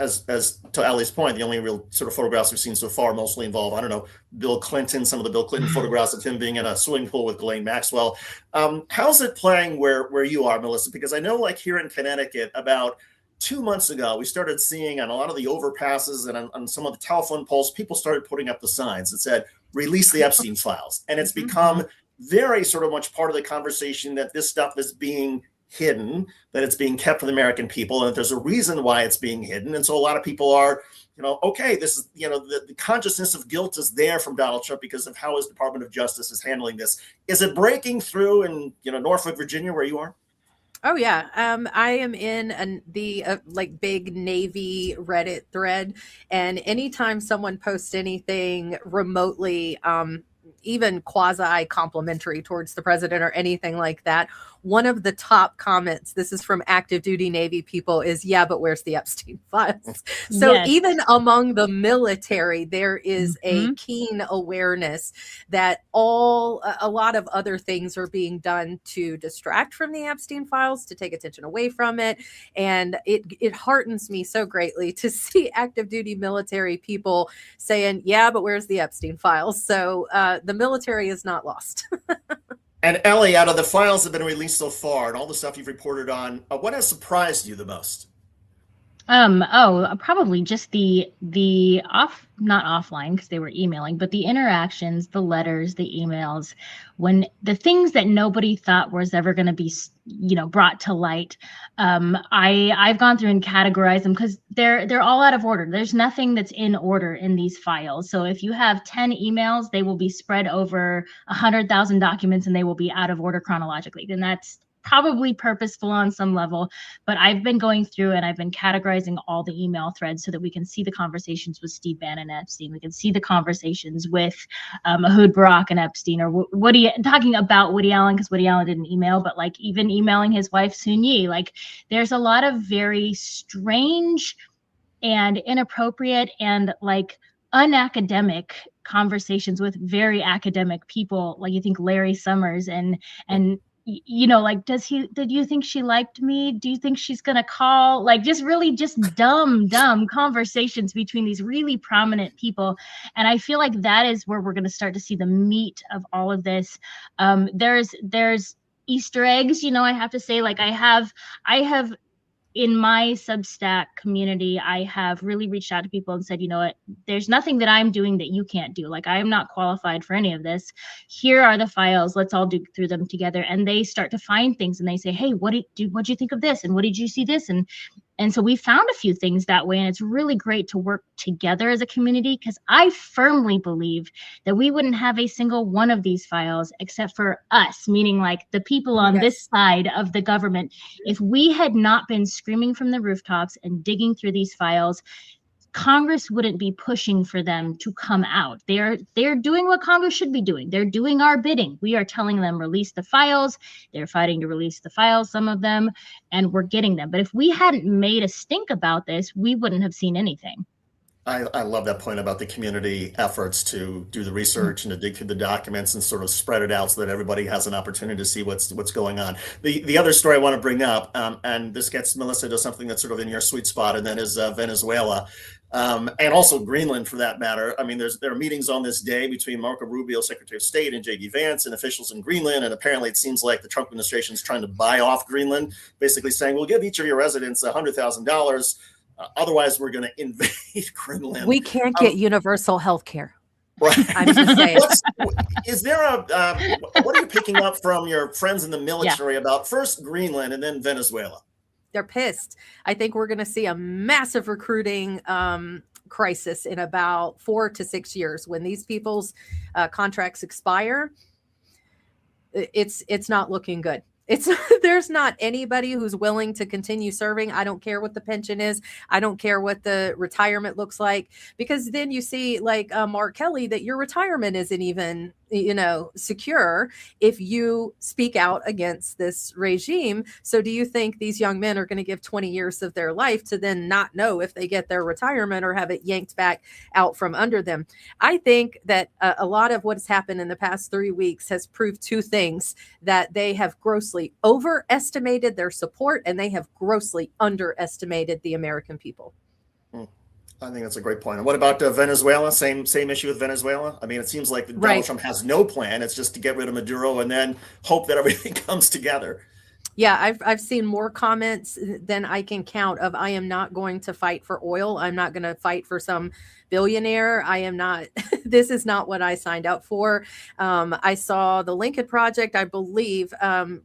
as to Ellie's point, the only real sort of photographs we've seen so far mostly involve, I don't know, Bill Clinton, some of the Bill Clinton photographs of him being in a swimming pool with Ghislaine Maxwell. How's it playing where you are, Melissa? Because I know, like here in Connecticut, about 2 months ago, we started seeing on a lot of the overpasses and on some of the telephone poles, people started putting up the signs that said, release the Epstein files. And it's become very sort of much part of the conversation that this stuff is being hidden, that it's being kept from the American people, and that there's a reason why it's being hidden. And so a lot of people are, okay, this is, the consciousness of guilt is there from Donald Trump because of how his Department of Justice is handling this. Is it breaking through in, Norfolk, Virginia, where you are?
Oh yeah, I am in the big Navy Reddit thread, and anytime someone posts anything remotely, even quasi complimentary towards the president or anything like that, one of the top comments, this is from active duty Navy people, is, yeah, but where's the Epstein files? So even among the military, there is a keen awareness that a lot of other things are being done to distract from the Epstein files, to take attention away from it. And it heartens me so greatly to see active duty military people saying, yeah, but where's the Epstein files? So the military is not lost.
And Ellie, out of the files that have been released so far and all the stuff you've reported on, what has surprised you the most?
Probably just the not offline because they were emailing, but the interactions, the letters, the emails, when the things that nobody thought was ever going to be, brought to light. I've gone through and categorized them because they're all out of order. There's nothing that's in order in these files. So if you have 10 emails, they will be spread over 100,000 documents and they will be out of order chronologically. And that's probably purposeful on some level, but I've been going through and I've been categorizing all the email threads so that we can see the conversations with Steve Bannon and Epstein. We can see the conversations with Ehud Barak and Epstein, or talking about Woody Allen, because Woody Allen didn't email, but like even emailing his wife Soon Yi. Like there's a lot of very strange and inappropriate and like unacademic conversations with very academic people. Like you think Larry Summers and like, did you think she liked me? Do you think she's gonna call? Like, just really just dumb conversations between these really prominent people. And I feel like that is where we're gonna start to see the meat of all of this. There's Easter eggs, I have to say, like, I have in my Substack community, I have really reached out to people and said, you know what, there's nothing that I'm doing that you can't do. Like, I am not qualified for any of this. Here are the files. Let's all do through them together. And they start to find things and they say, hey, what'd you think of this? And what did you see this? And so we found a few things that way. And it's really great to work together as a community, because I firmly believe that we wouldn't have a single one of these files except for us, meaning like the people on this side of the government. If we had not been screaming from the rooftops and digging through these files, Congress wouldn't be pushing for them to come out. They're doing what Congress should be doing. They're doing our bidding. We are telling them release the files. They're fighting to release the files, some of them, and we're getting them. But if we hadn't made a stink about this, we wouldn't have seen anything.
I love that point about the community efforts to do the research and to dig through the documents and sort of spread it out so that everybody has an opportunity to see what's going on. The other story I want to bring up, and this gets Melissa to something that's sort of in your sweet spot, and then is Venezuela. And also Greenland, for that matter. I mean, there are meetings on this day between Marco Rubio, Secretary of State, and J.D. Vance and officials in Greenland. And apparently it seems like the Trump administration is trying to buy off Greenland, basically saying, we'll give each of your residents $100,000. Otherwise, we're going to invade Greenland.
We can't get universal health care.
Right.
I'm just saying.
Is there what are you picking up from your friends in the military about first Greenland and then Venezuela?
They're pissed. I think we're going to see a massive recruiting crisis in about 4 to 6 years when these people's contracts expire. It's not looking good. There's not anybody who's willing to continue serving. I don't care what the pension is. I don't care what the retirement looks like, because then you see like Mark Kelly, that your retirement isn't even, secure if you speak out against this regime. So do you think these young men are going to give 20 years of their life to then not know if they get their retirement or have it yanked back out from under them? I think that a lot of what's happened in the past 3 weeks has proved two things: that they have grossly overestimated their support, and they have grossly underestimated the American people.
I think that's a great point. And what about Venezuela? Same issue with Venezuela. I mean, it seems like Donald Trump has no plan. It's just to get rid of Maduro and then hope that everything comes together.
Yeah, I've seen more comments than I can count of, I am not going to fight for oil. I'm not going to fight for some billionaire. I am not. This is not what I signed up for. I saw the Lincoln Project, I believe,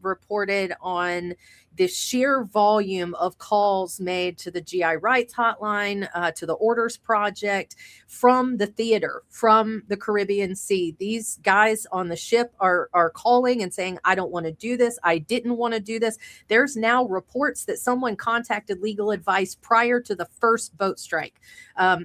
reported on the sheer volume of calls made to the GI Rights Hotline, to the Orders Project, from the theater, from the Caribbean Sea. These guys on the ship are calling and saying, I don't want to do this. I didn't want to do this. There's now reports that someone contacted legal advice prior to the first boat strike.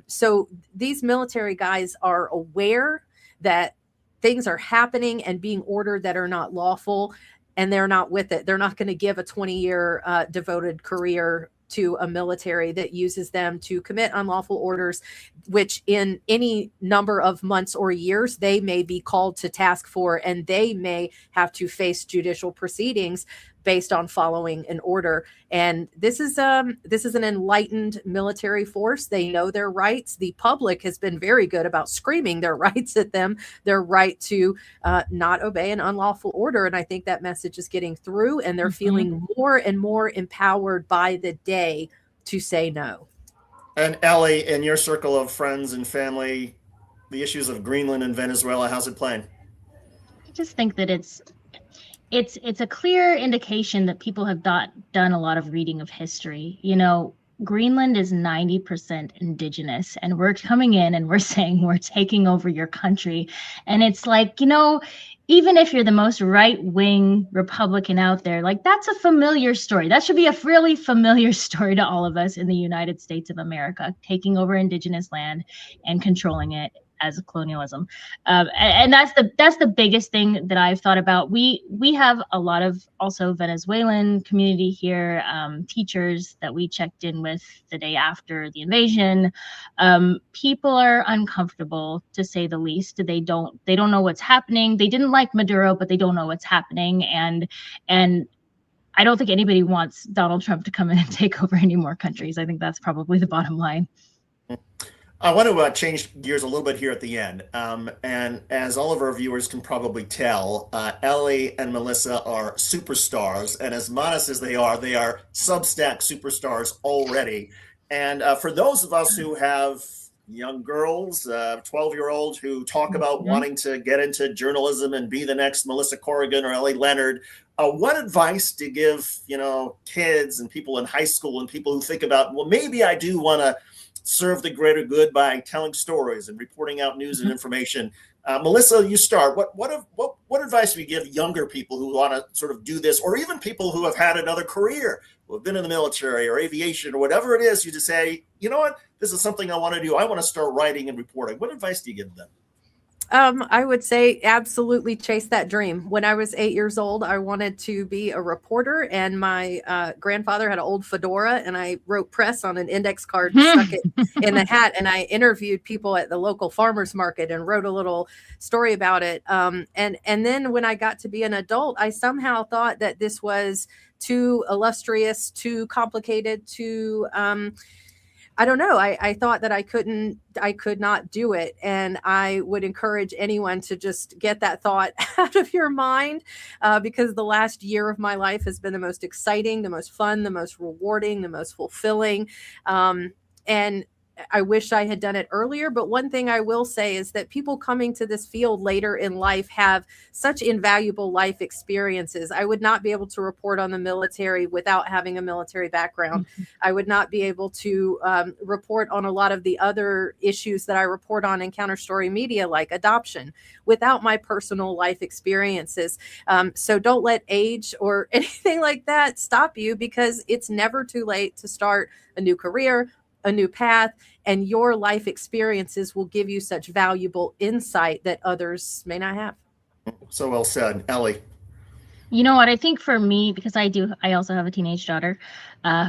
So these military guys are aware that things are happening and being ordered that are not lawful, and they're not with it. They're not going to give a 20-year devoted career to a military that uses them to commit unlawful orders, which in any number of months or years, they may be called to task for, and they may have to face judicial proceedings based on following an order. And this is an enlightened military force. They know their rights. The public has been very good about screaming their rights at them, their right to not obey an unlawful order. And I think that message is getting through, and they're feeling more and more empowered by the day to say no. And
Ellie, in your circle of friends and family, the issues of Greenland and Venezuela, how's it playing?
I just think that it's a clear indication that people have done a lot of reading of history. Greenland is 90% indigenous, and we're coming in and we're saying we're taking over your country. And it's like, even if you're the most right-wing Republican out there, like, that's a familiar story. That should be a really familiar story to all of us in the United States of America, taking over indigenous land and controlling it. as colonialism. And that's the biggest thing that I've thought about. We have a lot of also Venezuelan community here, teachers that we checked in with the day after the invasion. People are uncomfortable, to say the least. They don't know what's happening. They didn't like Maduro, but they don't know what's happening. And I don't think anybody wants Donald Trump to come in and take over any more countries. I think that's probably the bottom line.
I want to change gears a little bit here at the end. And as all of our viewers can probably tell, Ellie and Melissa are superstars. And as modest as they are Substack superstars already. And for those of us who have young girls, 12-year-olds who talk about wanting to get into journalism and be the next Melissa Corrigan or Ellie Leonard, what advice do you give, kids and people in high school and people who think about, well, maybe I do want to serve the greater good by telling stories and reporting out news and information? Melissa, you start. What advice do you give younger people who want to sort of do this, or even people who have had another career, who have been in the military or aviation or whatever it is, you just say, you know what, this is something I want to do. I want to start writing and reporting. What advice do you give them?
I would say absolutely chase that dream. When I was 8 years old, I wanted to be a reporter, and my grandfather had an old fedora, and I wrote press on an index card, stuck it in the hat, and I interviewed people at the local farmers market and wrote a little story about it. And then when I got to be an adult, I somehow thought that this was too illustrious, too complicated, too I don't know. I thought that I could not do it. And I would encourage anyone to just get that thought out of your mind, because the last year of my life has been the most exciting, the most fun, the most rewarding, the most fulfilling. And I wish I had done it earlier. But one thing I will say is that people coming to this field later in life have such invaluable life experiences. I would not be able to report on the military without having a military background. I would not be able to report on a lot of the other issues that I report on in counter story media, like adoption, without my personal life experiences. So don't let age or anything like that stop you, because it's never too late to start a new career, a new path, and your life experiences will give you such valuable insight that others may not have.
So well said. Ellie.
You know what? I think for me, because I also have a teenage daughter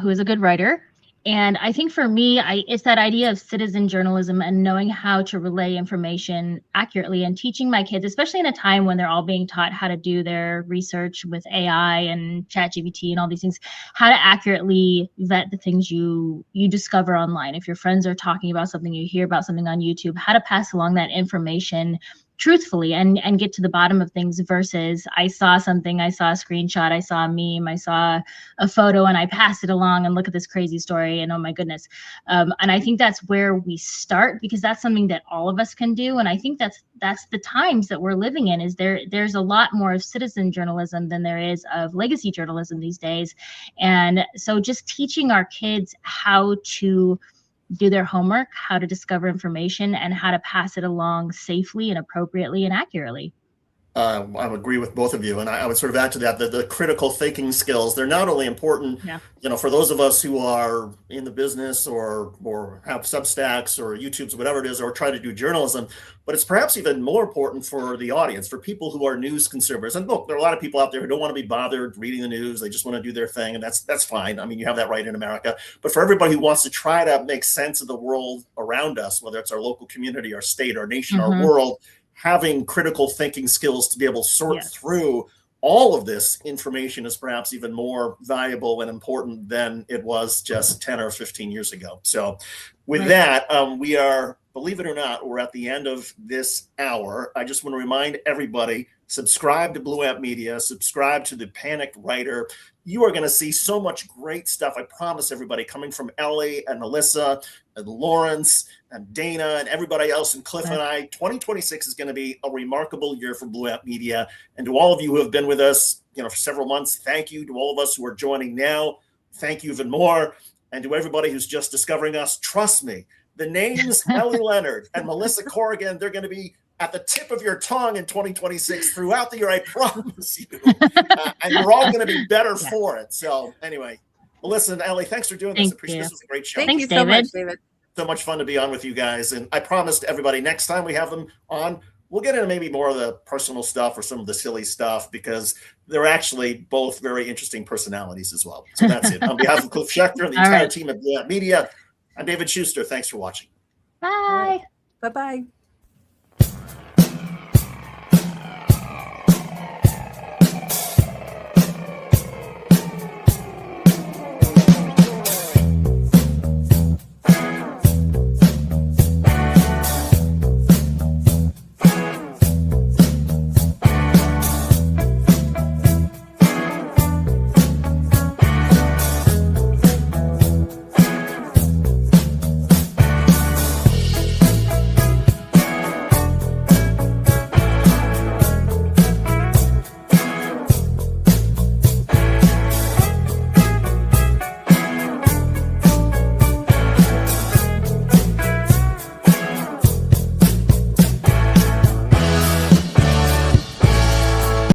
who is a good writer. And I think for me, it's that idea of citizen journalism and knowing how to relay information accurately, and teaching my kids, especially in a time when they're all being taught how to do their research with AI and ChatGPT and all these things, how to accurately vet the things you discover online. If your friends are talking about something, you hear about something on YouTube, how to pass along that information truthfully and get to the bottom of things, versus I saw something, I saw a screenshot, I saw a meme, I saw a photo, and I passed it along and look at this crazy story and oh my goodness. And I think that's where we start, because that's something that all of us can do. And I think that's the times that we're living in, is there's a lot more of citizen journalism than there is of legacy journalism these days. And so just teaching our kids how to do their homework, how to discover information, and how to pass it along safely and appropriately and accurately.
I would agree with both of you. And I would sort of add to that the critical thinking skills. They're not only important, for those of us who are in the business or have Substacks or YouTubes, whatever it is, or try to do journalism, but it's perhaps even more important for the audience, for people who are news consumers. And look, there are a lot of people out there who don't want to be bothered reading the news. They just want to do their thing. And that's fine. I mean, you have that right in America. But for everybody who wants to try to make sense of the world around us, whether it's our local community, our state, our nation, our world, having critical thinking skills to be able to sort through all of this information is perhaps even more valuable and important than it was just 10 or 15 years ago. So with that, we are, believe it or not, we're at the end of this hour. I just want to remind everybody, subscribe to Blue Amp Media, subscribe to The Panicked Writer. You are going to see so much great stuff, I promise everybody, coming from Ellie and Melissa and Lawrence and Dana and everybody else, and Cliff and I. 2026 is going to be a remarkable year for Blue Amp Media. And to all of you who have been with us, for several months, thank you. To all of us who are joining now, thank you even more. And to everybody who's just discovering us, trust me, the names Ellie Leonard and Melissa Corrigan, they're going to be at the tip of your tongue in 2026 throughout the year, I promise you. And you're all going to be better for it. So anyway, Melissa and Ellie, thanks for doing this. I appreciate it. This was a great show.
Thank you so much, David.
So much fun to be on with you guys. And I promised everybody next time we have them on, we'll get into maybe more of the personal stuff or some of the silly stuff, because they're actually both very interesting personalities as well. So that's it. On behalf of Cliff Schechter and the
All
entire
right.
team at Media, I'm David Shuster. Thanks for watching.
Bye.
Bye-bye.